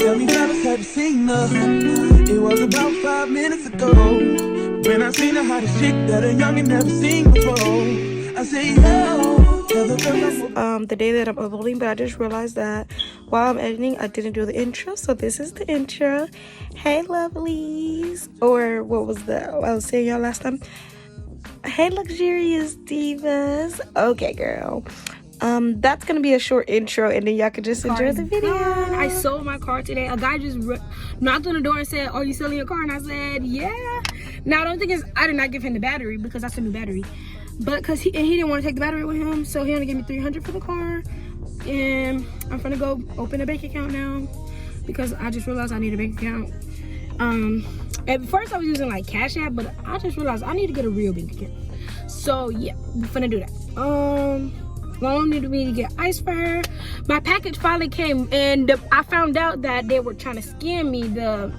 Tell me how have you seen her? It was about 5 minutes ago when I seen the hottest chick that a youngin' never seen before. I say, yo, the day that I'm uploading, but I just realized that while I'm editing, I didn't do the intro. So this is the intro. Hey, lovelies. Or what was the, I was saying y'all last time? Hey, luxurious divas. Okay, girl. That's gonna be a short intro, and then y'all can just enjoy the video. I sold my car today. A guy just knocked on the door and said, "Are you selling your car?" And I said, "Yeah." Now I don't think I did not give him the battery because that's a new battery, but because he didn't want to take the battery with him, so he only gave me $300 for the car. And I'm gonna go open a bank account now because I just realized I need a bank account. At first I was using like Cash App, but I just realized I need to get a real bank account. So yeah, we're gonna do that. Long needed me to get ice for her. My package finally came, and I found out that they were trying to scam me. The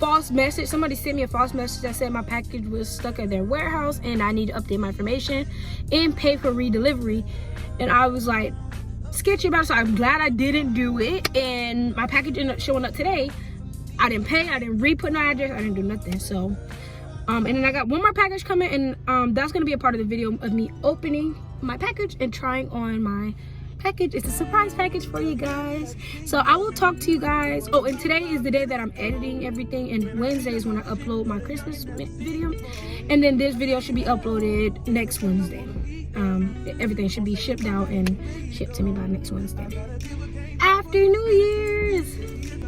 false message, somebody sent me a false message that said my package was stuck at their warehouse and I need to update my information and pay for redelivery. And I was like sketchy about it, so I'm glad I didn't do it. And my package ended up showing up today. I didn't pay, I didn't re-put my address, I didn't do nothing. So and then I got one more package coming, and that's gonna be a part of the video of me opening my package and trying on my package. It's a surprise package for you guys. So I will talk to you guys. Oh, and today is the day that I'm editing everything, and Wednesday is when I upload my Christmas video, and then this video should be uploaded next Wednesday. Everything should be shipped out and shipped to me by next Wednesday after New Year's.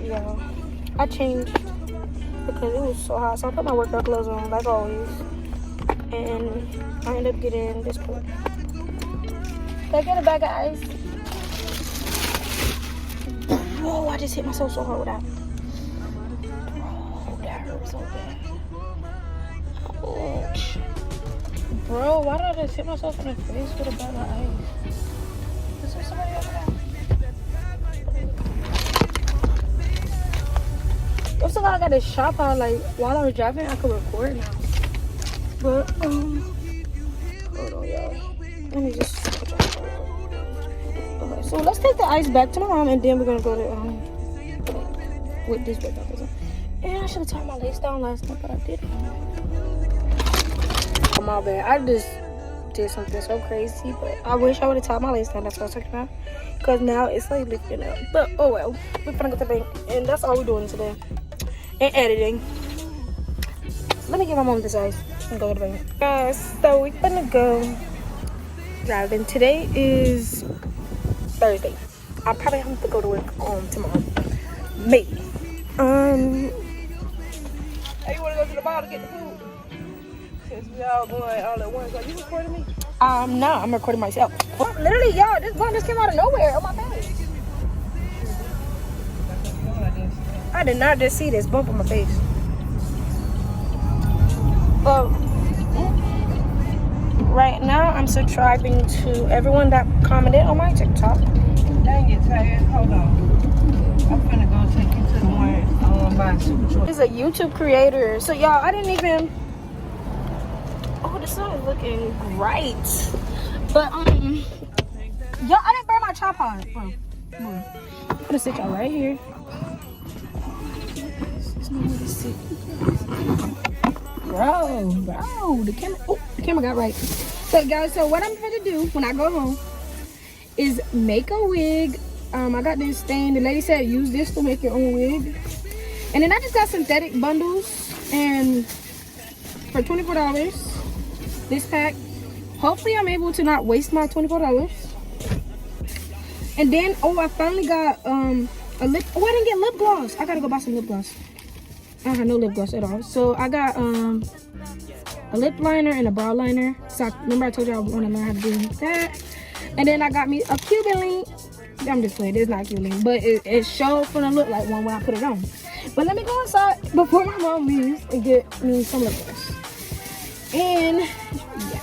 Yeah, I changed because it was so hot, so I put my workout clothes on like always, and I ended up getting this coat. Did I get a bag of ice? Whoa, I just hit myself so hard with that. Oh, that hurt so bad. Ouch. Bro, why did I just hit myself in the face with a bag of ice? Is there somebody over there? I'm so glad I got this shop out. Like, while I was driving, I could record now. But, hold on, y'all. Let me just... Okay, so let's take the ice back to my mom, and then we're gonna go to with this workout. And I should have tied my lace down last night, but I didn't. Oh my bad. I just did something so crazy, but I wish I would have tied my lace down. That's what I was talking about. Because now it's like lifting up. But oh well, we're gonna go to the bank, and that's all we're doing today. And editing. So let me give my mom this ice and go to the bank. Guys, so we're gonna go driving. Today is Thursday. I probably have to go to work tomorrow. Maybe. Hey, you wanna go to the bar to get the food? Since we all going all at once. Are you recording me? No, I'm recording myself. Well, literally, y'all, this bump just came out of nowhere on my face. I did not just see this bump on my face. Well, right now, I'm subscribing to everyone that commented on my TikTok. Dang it, Ty. Hold on. I'm finna go take you to the one by Super Truck. He's a YouTube creator. So, y'all, I didn't even... Oh, the sun is looking great. But, y'all, I didn't burn my tripod, bro. Come on. I'm gonna sit y'all right here. There's nowhere to sit. Bro, the camera got right. So guys, so what I'm gonna do when I go home is make a wig. I got this stain. The lady said use this to make your own wig. And then I just got synthetic bundles, and for $24 this pack. Hopefully I'm able to not waste my $24. And then I finally got a lip. Oh, I didn't get lip gloss. I gotta go buy some lip gloss. I have no lip gloss at all. So I got a lip liner and a brow liner. So remember I told you I want to learn how to do that. And then I got me a Cuban link. I'm just playing. It's not a Cuban link, but it showed from the look like one when I put it on. But let me go inside before my mom leaves and get me some lip gloss. And yeah,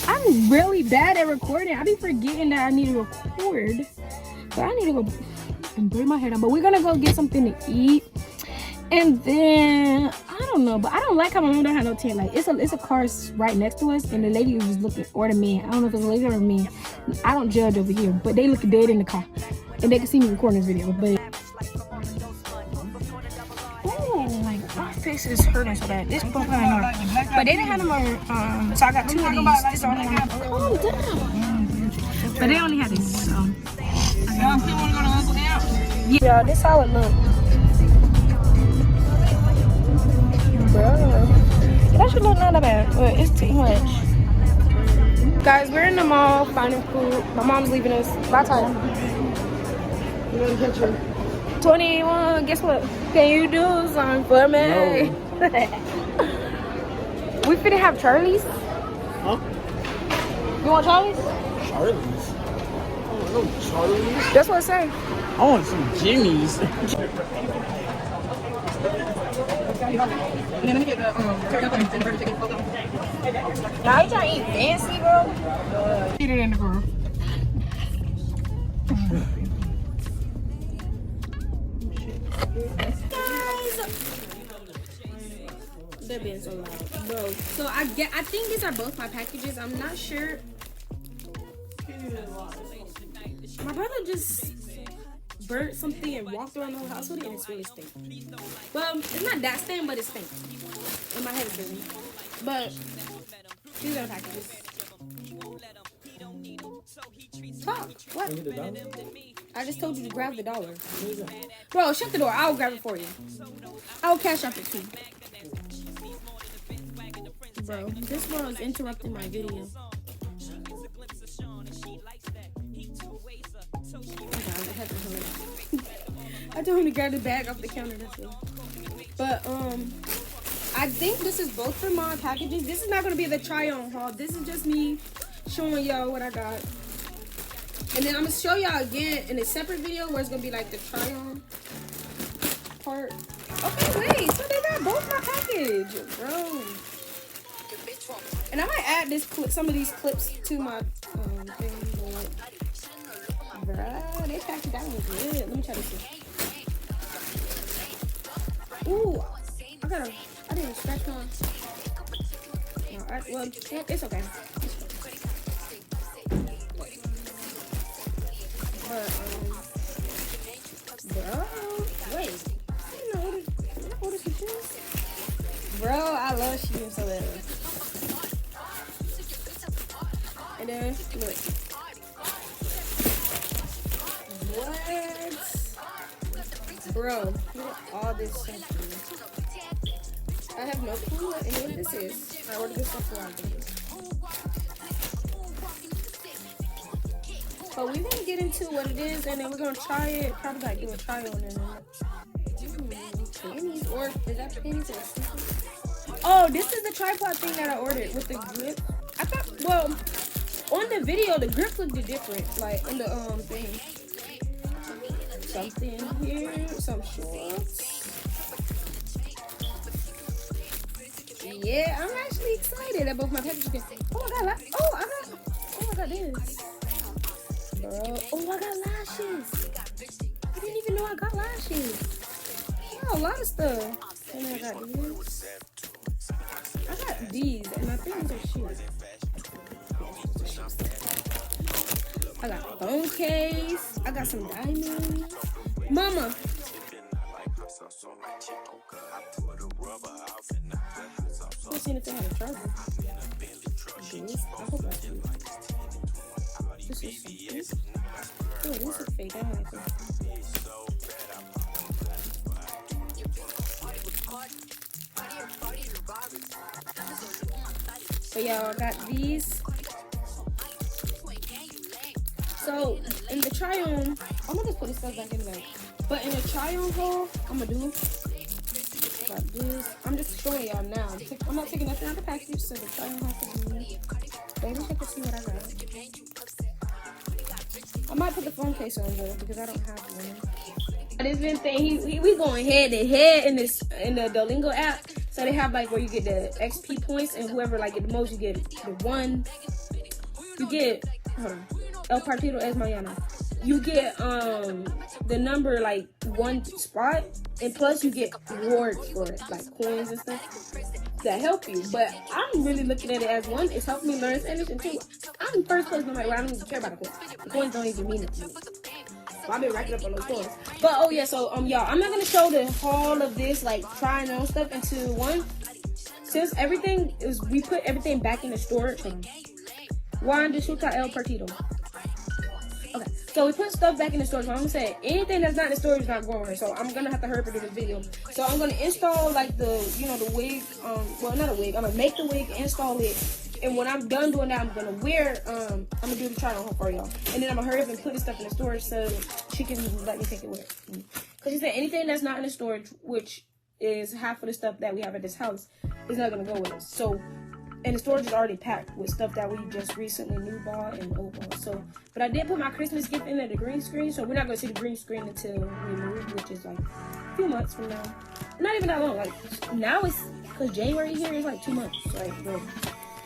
I'm really bad at recording. I be forgetting that I need to record. So I need to go and burn my hair down. But we're gonna go get something to eat. And then I don't know, but I don't like how my mom don't have no tent. Like it's a car right next to us, and the lady was looking, or the man. I don't know if it's a lady or a man. I don't judge over here, but they look dead in the car, and they can see me recording this video. But face is hurting so bad. This pump ain't hard. But they didn't have them on, so I got 2 of these. This only one. Oh, damn. But they only had this, so. Y'all still want to go to Uncle Amp? Yeah, this how it look. Bro, that should look not that bad, but it's too much. Guys, we're in the mall finding food. My mom's leaving us. Bye, time. 21. Guess what? Can you do something for me? No. We finna have Charlie's. Huh? You want Charlie's? Charlie's? Oh, no Charlie's. That's what I say. I want some Jimmy's. And then let me get the teriyaki and burger chicken. Now you trying to eat fancy, bro? Eat it in the groove. They're being so loud, bro. So I think these are both my packages. I'm not sure. My brother just burnt something and walked around the whole house with it, and it's really stink. Well, it's not that stink, but it stink. In my head, it's really. But these are the packages. Talk. What? I just told you to grab the dollar. Bro, shut the door. I'll grab it for you. I'll cash up it too. Bro, this was interrupting my video. I told him to grab the bag off the counter. That's it. But I think this is both for my packages. This is not gonna be the try-on haul. This is just me showing y'all what I got. And then I'm gonna show y'all again in a separate video where it's gonna be like the try-on part. Okay, wait. So they got both my package, bro. And I might add this some of these clips to my thing. Bro, they packed that one good. Let me try this one. Ooh, I didn't scratch my. No, well, it's okay. But bro, wait. I ordered some shoes. Bro, I love shoes so bad. And then look. What? Bro, look at all this stuff. I have no clue what any of this is. I ordered this stuff for but we're gonna get into what it is, and then we're gonna try it. Probably like do a try on it. Panties, or is that panties or something? Oh, this is the tripod thing that I ordered with the grip. I thought, well, on the video the grip looked different, like on the thing. Something here, some shorts. Yeah, I'm actually excited that both my packages. Oh, I got this. Bro, oh, I got lashes. I didn't even know I got lashes. Yeah, a lot of stuff. And I got these. I got these, and I think these are shoes. I got a phone case. I got some diamonds. Mama. Let's see if they have a charger. I hope I do. This is something. Oh, this is fake. I don't like this. So yeah, I got these. So in the try on, I'm gonna just put this stuff back in the bag. But in the try on haul, I'm gonna do got this. I'm just showing y'all now. I'm not taking nothing out of the package, so the try on haul for me. Maybe check to see what I got. I might put the phone case on though because I don't have one. This been thing, we going head to head in the Duolingo app. So they have like where you get the XP points, and whoever like get the most, you get the one. You get El Partido es Mañana. You get the number like one spot, and plus you get rewards for it, like coins and stuff that help you. But I'm really looking at it as one, it's helping me learn Spanish, and two, I'm in first place no matter what. I don't even care about the coins. The coins don't even mean it to me. Well, I've been racking up on those stores. But oh yeah, so y'all, I'm not gonna show the haul of this like trying on stuff into one. Since everything is, we put everything back in the storage. Juan disfruta el partido. Okay, so we put stuff back in the storage. So I'm gonna say anything that's not in the storage is not going. So I'm gonna have to hurry to do this video. So I'm gonna install like the, you know, the wig. Well, not a wig. I'm gonna make the wig, install it, and when I'm done doing that, I'm gonna wear. I'm gonna do the try on for y'all, and then I'm gonna hurry up and put this stuff in the storage so she can let me take it with her. Cause she said anything that's not in the storage, which is half of the stuff that we have at this house, is not gonna go with us. So. And the storage is already packed with stuff that we just recently new bought and old bought. So, but I did put my Christmas gift in at the green screen, so we're not gonna see the green screen until we move, which is like a few months from now. Not even that long. Like now it's, cause January here is like 2 months. Like bro,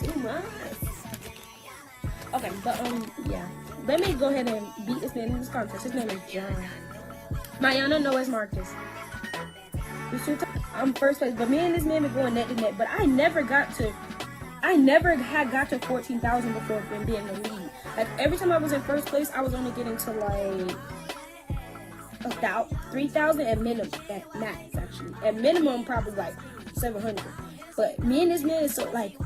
2 months. Okay, but yeah. Let me go ahead and beat this man in this contest. His name is John. Mayana Noes Marcus. I'm first place, but me and this man been going neck to neck. But I never had got to 14,000 before from being the lead. Like every time I was in first place, I was only getting to like 3,000 at minimum, at max actually. At minimum, probably like 700. But me and this man is so like,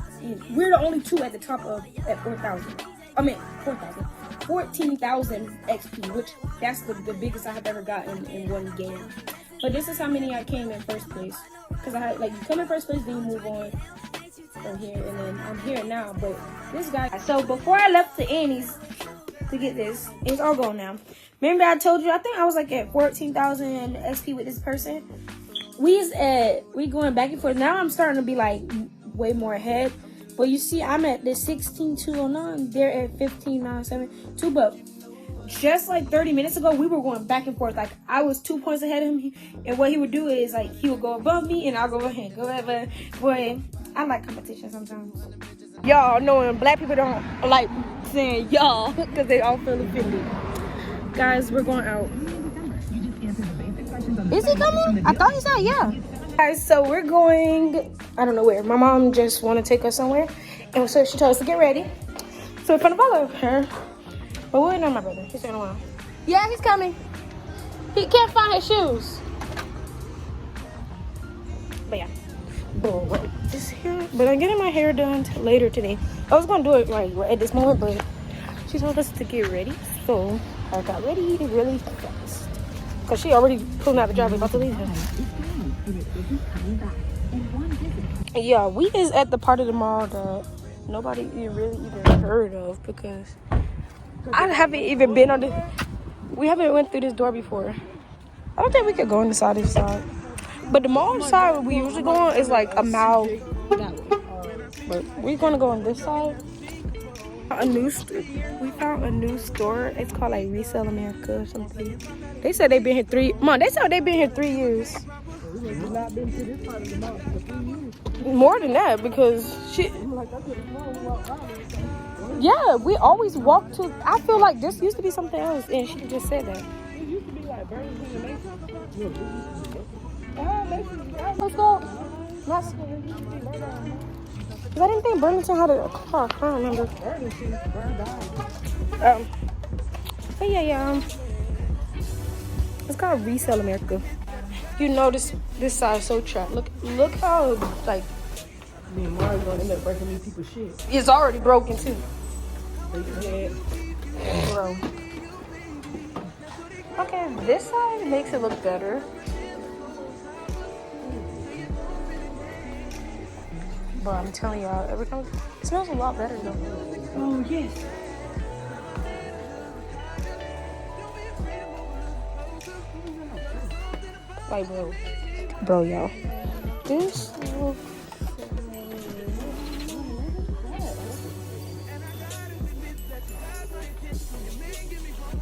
we're the only two at the top of at 4,000. I mean 4,000, 14,000 XP, which that's the biggest I have ever gotten in one game. But this is how many I came in first place. Cause I had like you come in first place, then you move on from here, and then I'm here now. But this guy, so before I left to Annie's to get this, it's all gone now. Remember I told you I think I was like at 14,000 XP with this person. We going back and forth. Now I'm starting to be like way more ahead. But you see I'm at the 16,209. They're at 15,972. But just like 30 minutes ago, we were going back and forth. Like I was 2 points ahead of him, and what he would do is like he would go above me, and I'll go ahead, go over. Boy, I like competition sometimes. Y'all knowing black people don't like saying y'all because they all feel offended. Guys, we're going out. Is he coming? I thought he said yeah. Guys, so we're going, I don't know where. My mom just want to take us somewhere, and so she told us to get ready. So we're gonna follow her. But we're waiting on my brother. He's in a while. Yeah, he's coming. He can't find his shoes. But yeah. But this here. But I'm getting my hair done later today. I was gonna do it like right at this moment, but she told us to get ready. So I got ready really fast. Cause she already pulling out the driveway about to leave her. Yeah, we is at the part of the mall that nobody really even heard of because I haven't even been on this. We haven't went through this door before. I don't think we could go on the side of this side. But the mall side we usually go on is like a mile that way. But we're gonna go on this side. We found a new store. It's called like Resell America or something. They said they've been here 3 months. They said they've been here 3 years. Not been to this part of the mall for 3 years. More than that because shit. Yeah, we always walk to. I feel like this used to be something else, and she just said that. It used to be like Burlington and Mason. Let's go. Because I didn't think Burlington had a car. I don't remember. Burlington burned down. But yeah. It's called Resell America. You notice this side is so trapped. Look how like. Me and Mario's gonna end up breaking these people's shit. It's already broken too. Bro. Okay, this side makes it look better. But I'm telling y'all, every time it smells a lot better though. Oh yes. Like bro, y'all. This.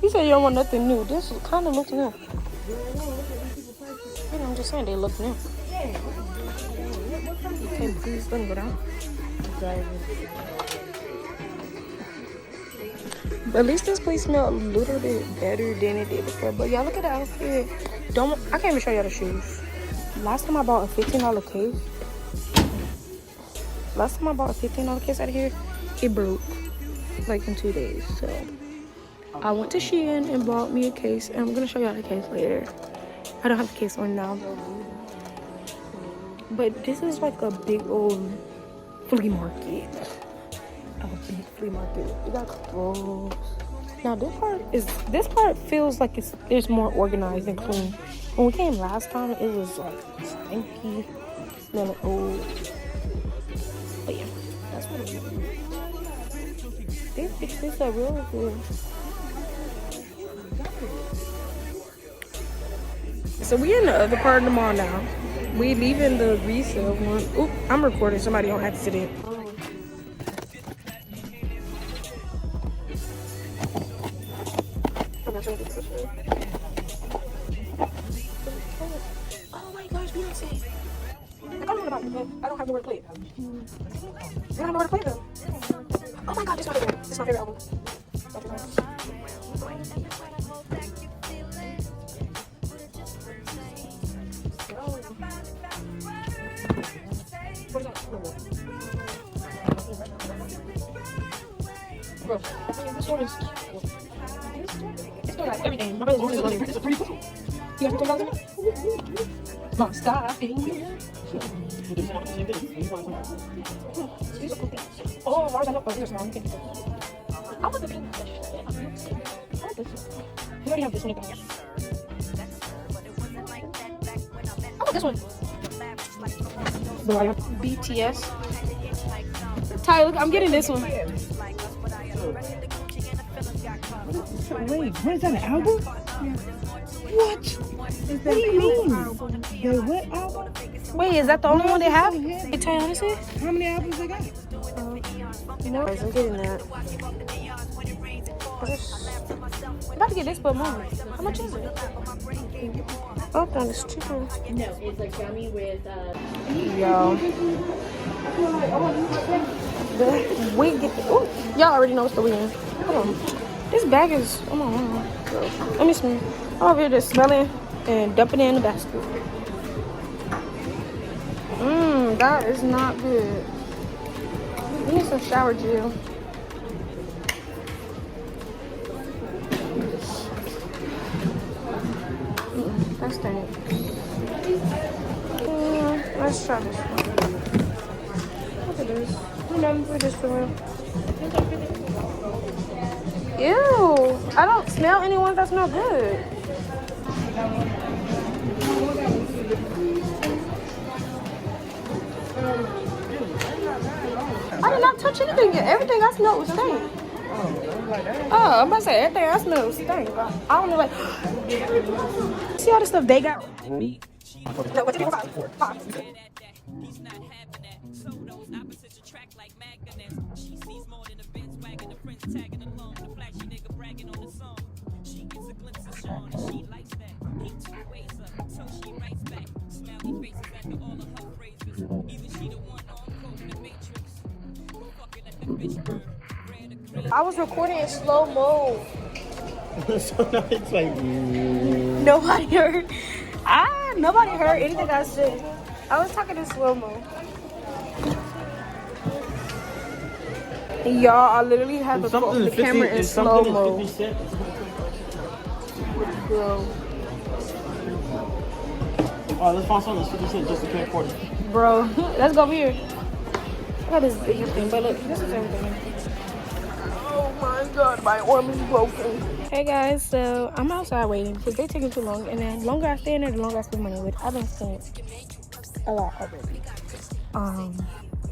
You said you don't want nothing new. This kind of looks new. I'm just saying they look new. Okay, please let me go down. But at least this place smells a little bit better than it did before. But y'all look at the outfit. I can't even show y'all the shoes. Last time I bought a $15 case. Out of here, it broke like in 2 days. So I went to Shein and bought me a case, and I'm gonna show y'all the case later. I don't have the case on now, but this is like a big old flea market. A big flea market. We got clothes. Now this part feels like it's more organized and clean. When we came last time, it was like stinky, smelling old. But yeah, that's what it is. This are real good. So we in the other part of the mall now. We leaving the resale one. Oop, I'm recording somebody on accident. Oh my gosh, Beyonce. I don't know about it, but I don't have nowhere to play it. I don't have nowhere to play them. Oh my god, this is my favorite. This is my favorite album. Bro, this one is cute. It's still got everything. My brother's one is pretty cool. You got $15? Mom, stop being weird. These are cool things. Oh, why is I not? Oh, here's one. I want the pink. I want this one. We already have this one. I want this one. BTS. Ty, look, I'm getting this one. Wait, what is that, an album? Yeah. What? What do you mean? The what album? Wait, is that the only one they have? Hey, Ty, honestly? How many albums they got? You know, I'm getting that. I'm about to get this, but more. How much is it? Oh, that is cheaper. No, it's like gummy with Yo. The wig. Ooh, y'all already know what's the weekend. Hold on. This bag is. Come on. Let me smell. I'm over here just smelling and dumping it in the basket. That is not good. We need some shower gel. That stinks. Let's try this one. Look at this. We're done with this for real. Ew! I don't smell any ones that smell good. I did not touch anything yet. Everything I smelled was stink. Oh, I'm about to say everything I smelled was stink. I don't know, like, see all the stuff they got? No, what's it? Five. He's not having that. So those opposites attract like magnets. She sees more than a Benz wagon, a friend's tagging along, the flashy nigga bragging on the song. She gets a glimpse of Sean and she likes that. He two ways up, so she writes back. Smiley faces after all of her phrases. Either she the one on coke in the Matrix. Fucking at the bitch bird. I was recording in slow mo. So now it's like Nobody heard. Nobody heard anything I said. I was talking in slow mo. Y'all, I literally had the camera in slow mo. Bro. Alright, let's find something that's 50 cents just to pay for it. Bro, let's go over here. I got this big thing, but look, this is everything. Oh my god, my arm is broken. Hey guys, so I'm outside waiting because they're taking too long, and then the longer I stay in there, the longer I spend money, which I've been spending a lot already. I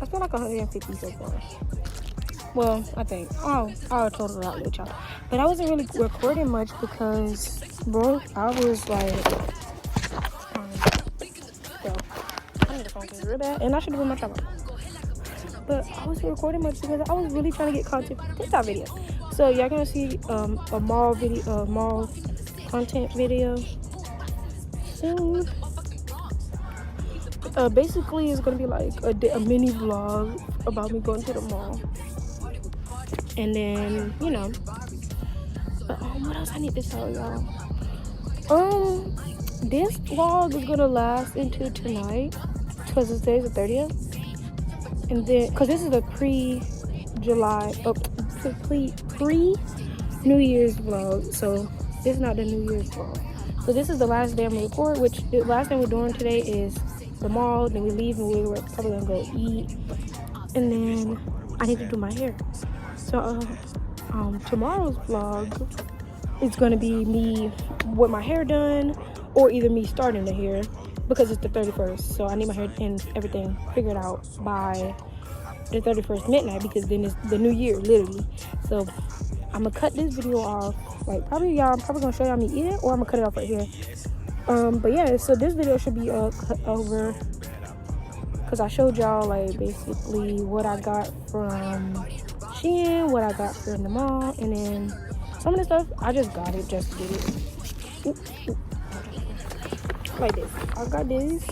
spent like 150 so far. Well, I think. I'll total it out with y'all. But I wasn't really recording much because, bro, I was like, I need a phone case real bad, and I should have been my tablet. But I wasn't recording much because I was really trying to get content for TikTok video. So y'all gonna see a mall video, mall content video soon. Basically, it's gonna be like a mini vlog about me going to the mall, and then you know. But what else I need to tell y'all? This vlog is gonna last into tonight because today's the 30th. And then, because this is a pre-July, New Year's vlog. So this is not the New Year's vlog. So this is the last day I'm gonna record, which the last thing we're doing today is the mall. Then we leave and we're probably gonna go eat. And then I need to do my hair. So tomorrow's vlog is gonna be me with my hair done, or either me starting the hair because it's the 31st. So I need my hair and everything figured out by the 31st midnight, because then it's the new year, literally. So I'm gonna cut this video off, like probably I'm probably gonna show y'all me eat it, or I'm gonna cut it off right here. But yeah, so this video should be cut over, because I showed y'all like basically what I got from Shein, what I got from the mall, and then some of the stuff I just got it just to get it. Like this. I got this.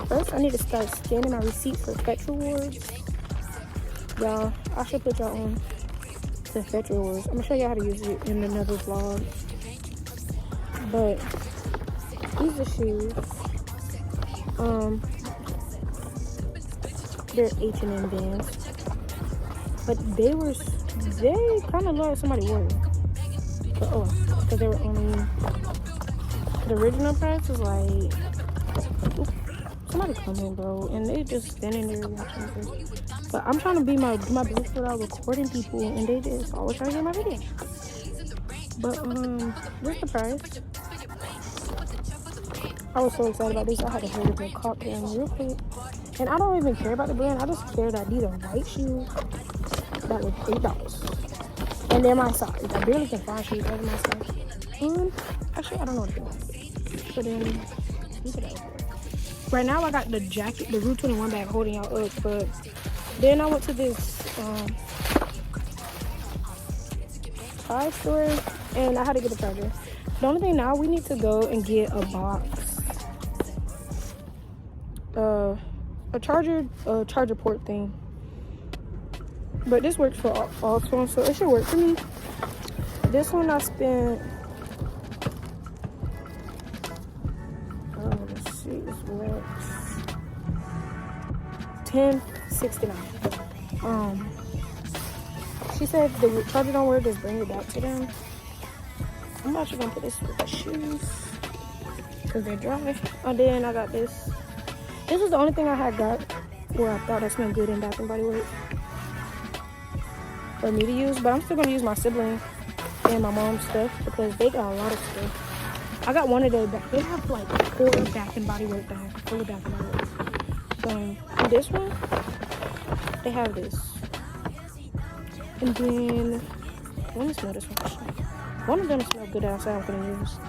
First, I need to start scanning my receipt for Fetch Rewards. Y'all, I should put y'all on the Fetch Rewards. I'm gonna show y'all how to use it in another vlog. But these are shoes. They're H&M Vans. But they kind of looked like somebody wore them. But because they were only, the original price was like, somebody come in, bro, and they just standing there watching this. But I'm trying to be my best without recording people, and they just always trying to get my video. But what's the price? I was so excited about this. I had to hold it to cop them real quick. And I don't even care about the brand. I just care that these are white shoes that were $8. And they're my size. I barely can find shoes that are my size. Actually, I don't know what to do. But then, look at that. Right now, I got the jacket, the Route 21 bag holding y'all up. But then I went to this Thai store, and I had to get a charger. The only thing now, we need to go and get a box. A charger port thing. But this works for all phones, so it should work for me. This one I spent, let's see, it's what, $10.69. She said the charger don't work, just bring it back to them. I'm actually gonna put this with the shoes because they're dry. And then I got this. This was the only thing I had got where I thought it smelled good in Bath and Body Works for me to use. But I'm still gonna use my sibling and my mom's stuff because they got a lot of stuff. I got one of the, they have like 4 Bath and Body Works bags, full of Bath and Body Works. So this one, they have this. And then, let me smell this one. One of them smell good outside, I'm gonna use.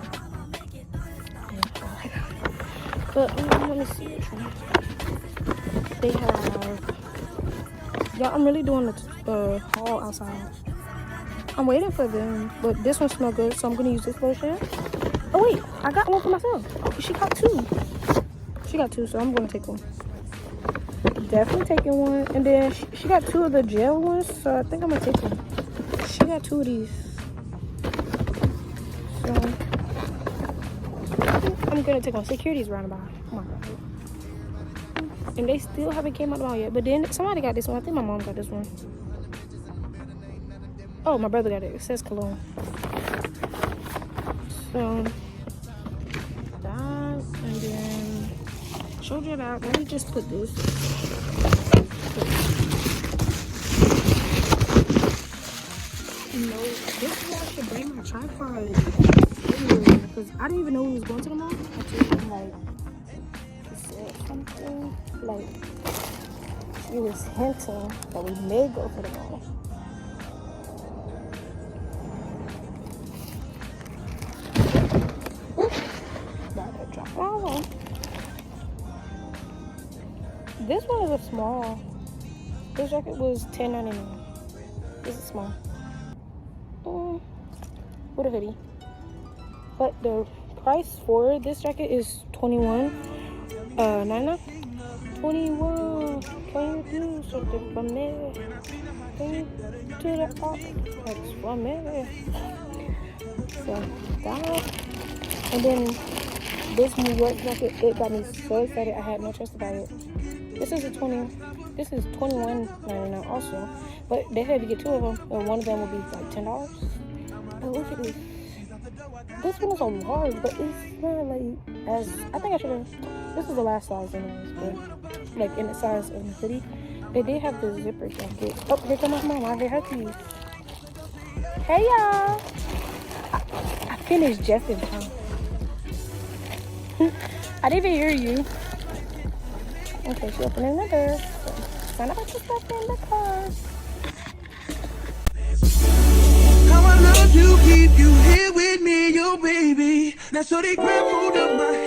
But let me see which one. They have, y'all, I'm really doing the haul outside. I'm waiting for them, but this one smells good, so I'm gonna use this lotion. Oh wait, I got one for myself. She got 2. She got 2, so I'm gonna take one. Definitely taking one. And then she got 2 of the gel ones, so I think I'm gonna take one. She got 2 of these. So I'm gonna take one. Security's roundabout. Oh my god. And they still haven't came out the mall yet. But then somebody got this one. I think my mom got this one. Oh, my brother got it. It says cologne. So that, and then showed you that. Let me just put this. No, this is why I should bring my tripod because I didn't even know we was going to the mall. I told him like he said something like he was hinting that we may go to the mall. Oh. This one is a small. This jacket was $10.99. This is small. With a hoodie. But the price for this jacket is $21.99. 21. Can you do something for me? Can you do that for me? So that. And then this New York jacket, it got me so excited. I had no choice about it. This is This is $21.99 also. But they had to get 2 of them, and one of them will be like $10. But look at this. This one is a large, but it's not like as, I think I should have, this is the last size anyways, but like in the size of the hoodie. They did have the zipper jacket. Oh, here come my mom. I hear her keys. Hey y'all. I finished just in time. I didn't even hear you. Okay, she opening the door. So, sign up your stuff in the car. How I love you, keep you here with me, yo baby. Now so they grab hold of my